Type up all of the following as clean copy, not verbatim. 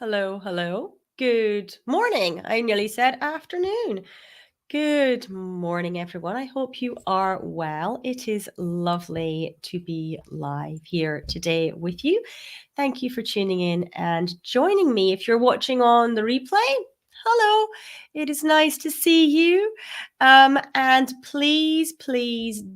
Hello, hello. Good morning. I nearly said afternoon. Good morning, everyone. I hope you are well. It is lovely to be live here today with you. Thank you for tuning in and joining me. If you're watching on the replay, hello. It is nice to see you. And please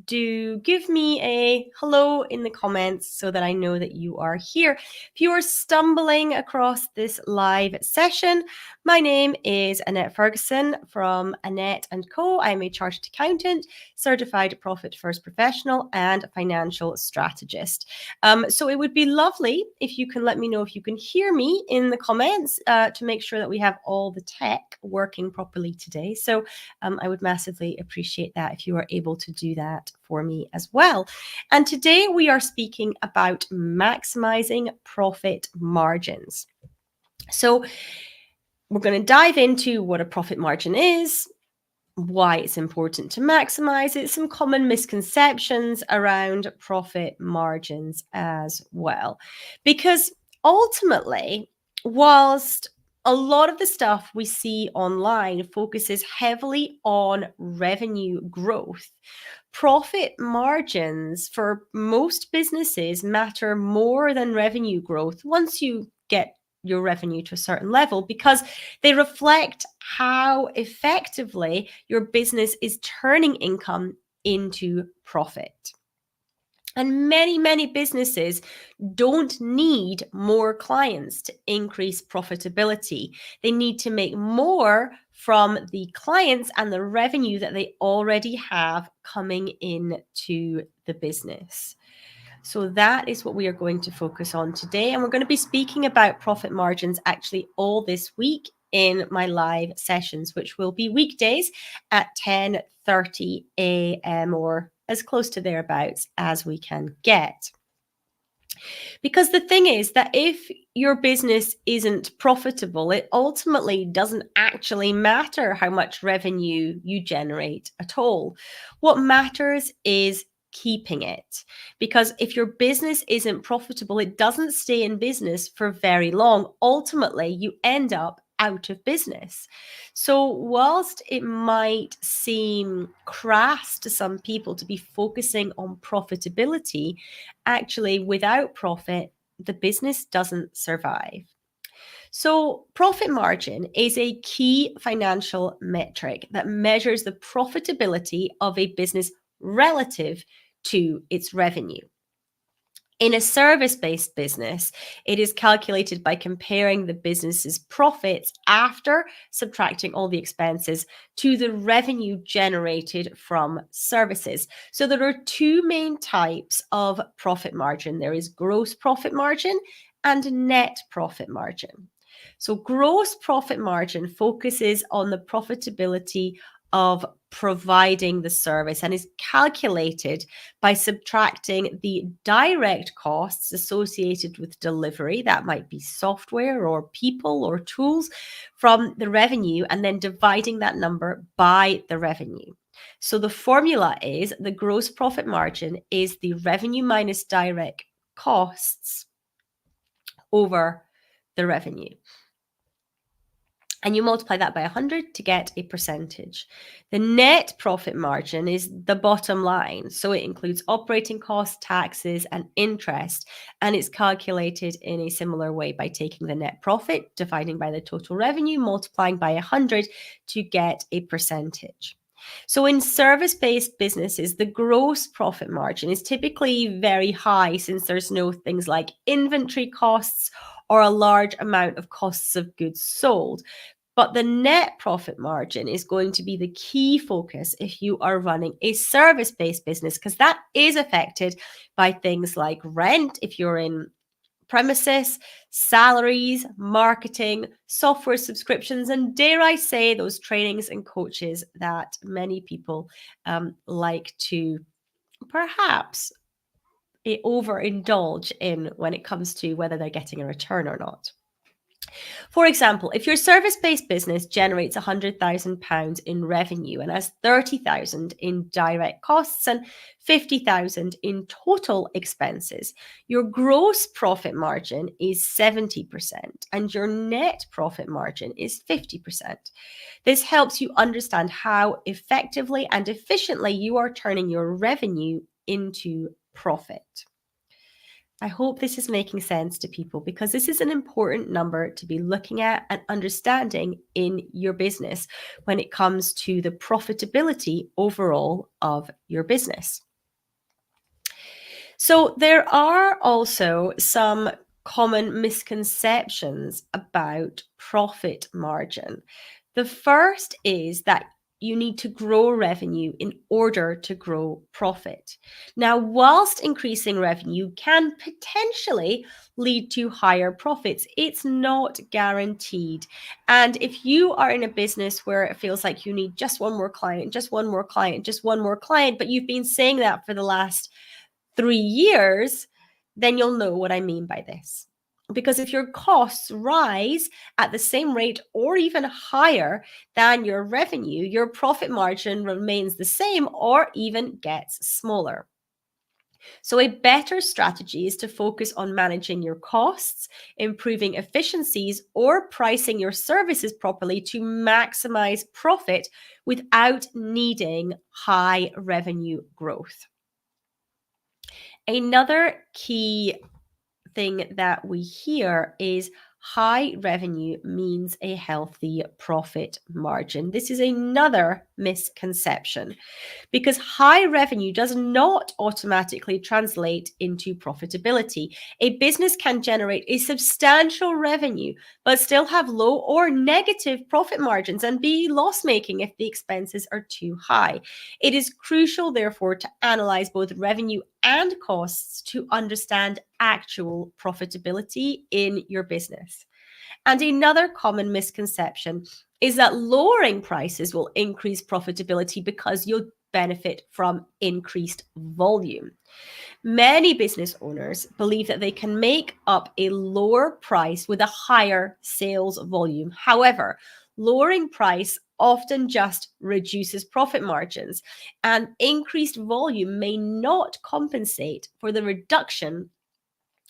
do give me a hello in the comments so that I know that you are here. If you are stumbling across this live session, my name is Annette Ferguson from Annette & Co. I'm a chartered accountant, certified profit first professional, and financial strategist. So it would be lovely if you can let me know if you can hear me in the comments to make sure that we have all the tech working properly today. So I would massively appreciate that if you are able to do that for me as well. And today we are speaking about maximizing profit margins. So we're going to dive into what a profit margin is, why it's important to maximize it, some common misconceptions around profit margins as well. Because ultimately, whilst a lot of the stuff we see online focuses heavily on revenue growth, profit margins for most businesses matter more than revenue growth once you get your revenue to a certain level, because they reflect how effectively your business is turning income into profit. And many businesses don't need more clients to increase profitability. They need to make more from the clients and the revenue that they already have coming into the business. So that is what we are going to focus on today. And we're going to be speaking about profit margins actually all this week in my live sessions, which will be weekdays at 10:30 a.m. or as close to thereabouts as we can get. Because the thing is that if your business isn't profitable, it ultimately doesn't actually matter how much revenue you generate at all. What matters is keeping it. Because if your business isn't profitable, it doesn't stay in business for very long. Ultimately, you end up out of business. So, whilst it might seem crass to some people to be focusing on profitability, actually, without profit, the business doesn't survive. So, profit margin is a key financial metric that measures the profitability of a business relative to its revenue. In a service-based business, it is calculated by comparing the business's profits after subtracting all the expenses to the revenue generated from services. So there are two main types of profit margin. There is gross profit margin and net profit margin. So gross profit margin focuses on the profitability of providing the service and is calculated by subtracting the direct costs associated with delivery, that might be software or people or tools, from the revenue, and then dividing that number by the revenue. So the formula is the gross profit margin is the revenue minus direct costs over the revenue. And you multiply that by 100 to get a percentage. The net profit margin is the bottom line. So it includes operating costs, taxes, and interest. And it's calculated in a similar way by taking the net profit, dividing by the total revenue, multiplying by 100 to get a percentage. So in service-based businesses, the gross profit margin is typically very high since there's no things like inventory costs or a large amount of costs of goods sold. But the net profit margin is going to be the key focus if you are running a service-based business, because that is affected by things like rent, if you're in premises, salaries, marketing, software subscriptions, and dare I say, those trainings and coaches that many people like to perhaps overindulge in when it comes to whether they're getting a return or not. For example, if your service-based business generates £100,000 in revenue and has 30,000 in direct costs and 50,000 in total expenses, your gross profit margin is 70% and your net profit margin is 50%. This helps you understand how effectively and efficiently you are turning your revenue into profit. I hope this is making sense to people because this is an important number to be looking at and understanding in your business when it comes to the profitability overall of your business. So there are also some common misconceptions about profit margin. The first is that you need to grow revenue in order to grow profit. Now, whilst increasing revenue can potentially lead to higher profits, it's not guaranteed. And if you are in a business where it feels like you need just one more client, just one more client, just one more client, but you've been saying that for the last 3 years, then you'll know what I mean by this. Because if your costs rise at the same rate or even higher than your revenue, your profit margin remains the same or even gets smaller. So, a better strategy is to focus on managing your costs, improving efficiencies, or pricing your services properly to maximize profit without needing high revenue growth. Another key thing that we hear is high revenue means a healthy profit margin. This is another misconception because high revenue does not automatically translate into profitability. A business can generate a substantial revenue but still have low or negative profit margins and be loss-making if the expenses are too high. It is crucial, therefore, to analyze both revenue and costs to understand actual profitability in your business. And another common misconception is that lowering prices will increase profitability because you'll benefit from increased volume. Many business owners believe that they can make up a lower price with a higher sales volume. However, lowering price often just reduces profit margins, and increased volume may not compensate for the reduction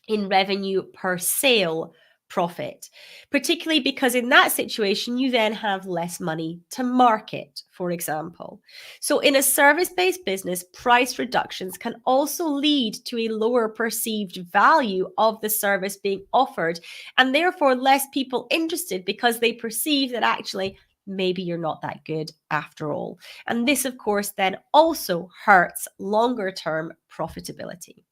in revenue per sale profit, particularly because in that situation, you then have less money to market, for example. So, in a service based business, price reductions can also lead to a lower perceived value of the service being offered, and therefore less people interested because they perceive that actually maybe you're not that good after all. And this, of course, then also hurts longer term profitability.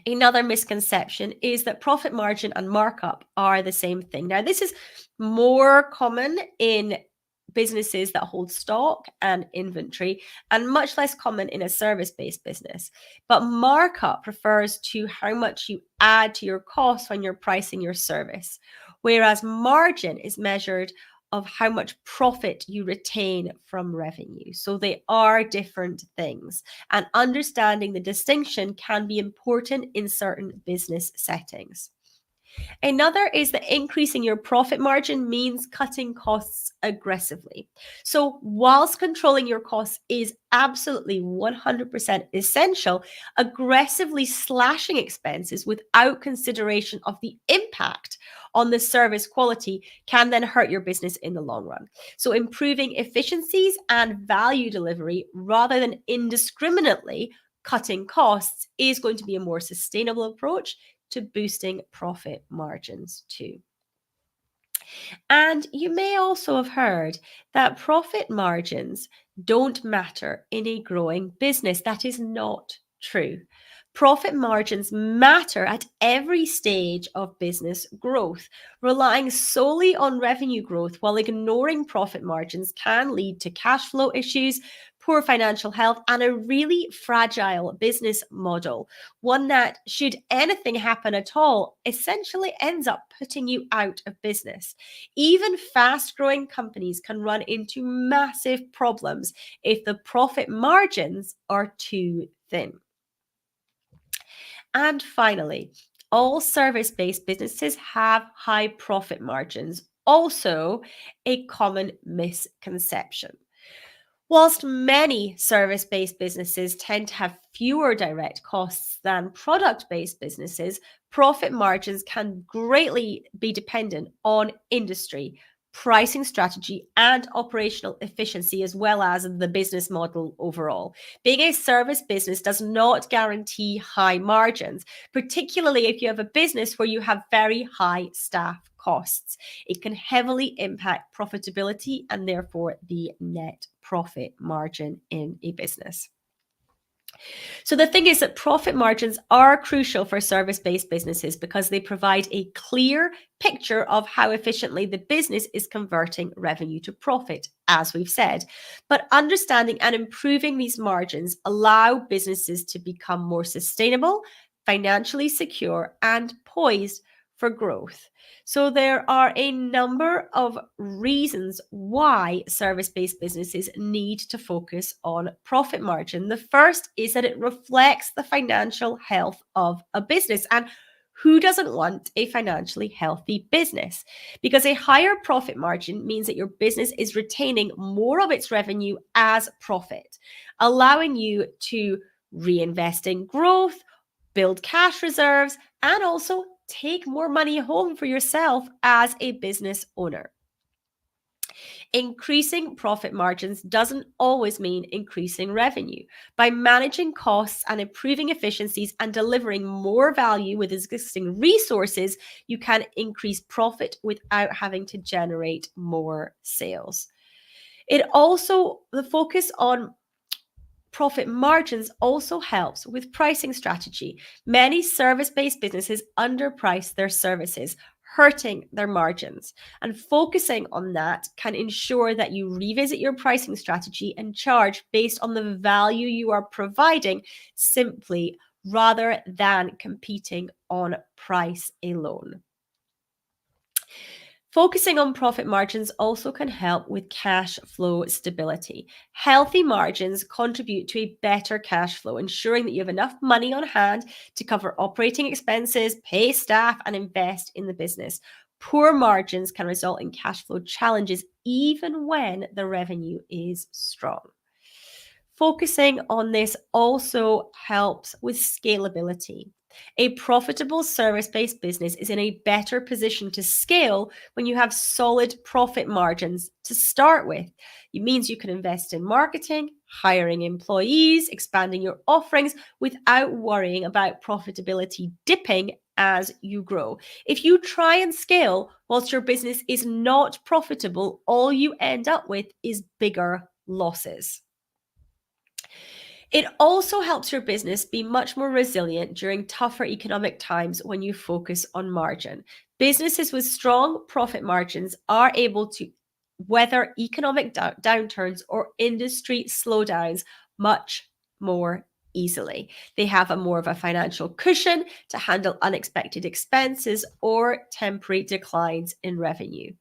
Another misconception is that profit margin and markup are the same thing. Now, this is more common in businesses that hold stock and inventory and much less common in a service-based business. But markup refers to how much you add to your cost when you're pricing your service, whereas margin is measured of how much profit you retain from revenue. So they are different things, and understanding the distinction can be important in certain business settings. Another is that increasing your profit margin means cutting costs aggressively. So, whilst controlling your costs is absolutely 100% essential, aggressively slashing expenses without consideration of the impact on the service quality can then hurt your business in the long run. So, improving efficiencies and value delivery rather than indiscriminately cutting costs is going to be a more sustainable approach to boosting profit margins too. And you may also have heard that profit margins don't matter in a growing business. That is not true. Profit margins matter at every stage of business growth. Relying solely on revenue growth while ignoring profit margins can lead to cash flow issues, poor financial health, and a really fragile business model. One that, should anything happen at all, essentially ends up putting you out of business. Even fast growing companies can run into massive problems if the profit margins are too thin. And finally, all service-based businesses have high profit margins, also a common misconception. Whilst many service-based businesses tend to have fewer direct costs than product-based businesses, profit margins can greatly be dependent on industry, pricing strategy, and operational efficiency, as well as the business model overall. Being a service business does not guarantee high margins, particularly if you have a business where you have very high staff costs. It can heavily impact profitability and therefore the net profit margin in a business. So the thing is that profit margins are crucial for service-based businesses because they provide a clear picture of how efficiently the business is converting revenue to profit, as we've said. But understanding and improving these margins allow businesses to become more sustainable, financially secure, and poised for growth. So there are a number of reasons why service-based businesses need to focus on profit margin. The first is that it reflects the financial health of a business. And who doesn't want a financially healthy business? Because a higher profit margin means that your business is retaining more of its revenue as profit, allowing you to reinvest in growth, build cash reserves, and also take more money home for yourself as a business owner. Increasing profit margins doesn't always mean increasing revenue. By managing costs and improving efficiencies and delivering more value with existing resources, you can increase profit without having to generate more sales. The focus on profit margins also helps with pricing strategy. Many service-based businesses underprice their services, hurting their margins. And focusing on that can ensure that you revisit your pricing strategy and charge based on the value you are providing simply rather than competing on price alone. Focusing on profit margins also can help with cash flow stability. Healthy margins contribute to a better cash flow, ensuring that you have enough money on hand to cover operating expenses, pay staff, and invest in the business. Poor margins can result in cash flow challenges even when the revenue is strong. Focusing on this also helps with scalability. A profitable service-based business is in a better position to scale when you have solid profit margins to start with. It means you can invest in marketing, hiring employees, expanding your offerings without worrying about profitability dipping as you grow. If you try and scale whilst your business is not profitable, all you end up with is bigger losses. It also helps your business be much more resilient during tougher economic times when you focus on margin. Businesses with strong profit margins are able to weather economic downturns or industry slowdowns much more easily. They have more of a financial cushion to handle unexpected expenses or temporary declines in revenue.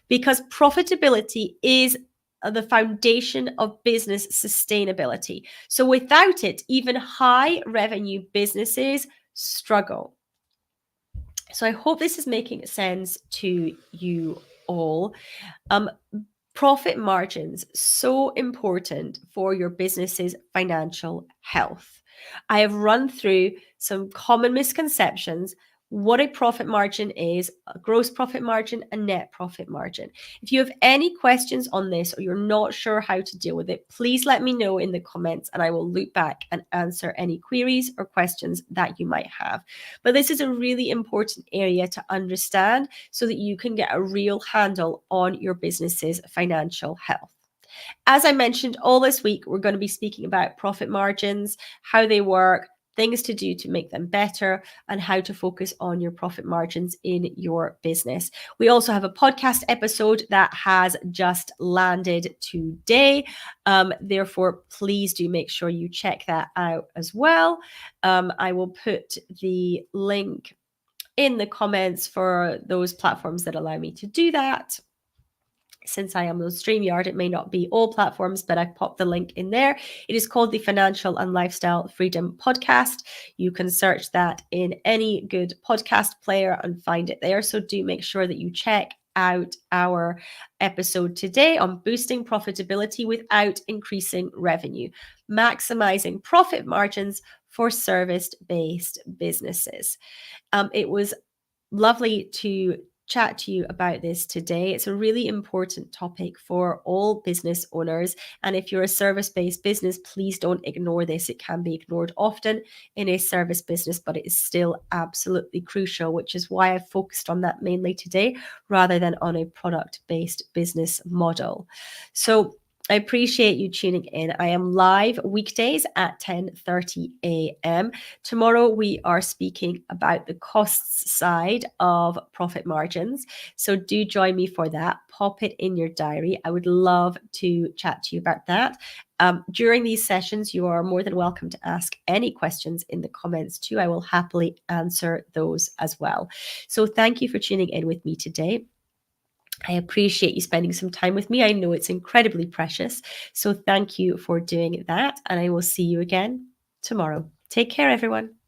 Because profitability is the foundation of business sustainability. So without it, even high revenue businesses struggle. So I hope this is making sense to you all. Profit margins, so important for your business's financial health. I have run through some common misconceptions, what a profit margin is, a gross profit margin, a net profit margin. If you have any questions on this or you're not sure how to deal with it, please let me know in the comments and I will loop back and answer any queries or questions that you might have. But this is a really important area to understand so that you can get a real handle on your business's financial health. As I mentioned, all this week, we're going to be speaking about profit margins, how they work, things to do to make them better, and how to focus on your profit margins in your business. We also have a podcast episode that has just landed today. Therefore, please do make sure you check that out as well. I will put the link in the comments for those platforms that allow me to do that. Since I am on StreamYard, it may not be all platforms, but I popped the link in there. It is called the Financial and Lifestyle Freedom Podcast. You can search that in any good podcast player and find it there. So do make sure that you check out our episode today on boosting profitability without increasing revenue, maximizing profit margins for service-based businesses. It was lovely to chat to you about this today. It's a really important topic for all business owners. And if you're a service-based business, please don't ignore this. It can be ignored often in a service business, but it is still absolutely crucial, which is why I focused on that mainly today rather than on a product-based business model. So I appreciate you tuning in. I am live weekdays at 10:30 a.m. Tomorrow, we are speaking about the costs side of profit margins. So do join me for that. Pop it in your diary. I would love to chat to you about that. During these sessions, you are more than welcome to ask any questions in the comments too. I will happily answer those as well. So thank you for tuning in with me today. I appreciate you spending some time with me. I know it's incredibly precious. So thank you for doing that. And I will see you again tomorrow. Take care, everyone.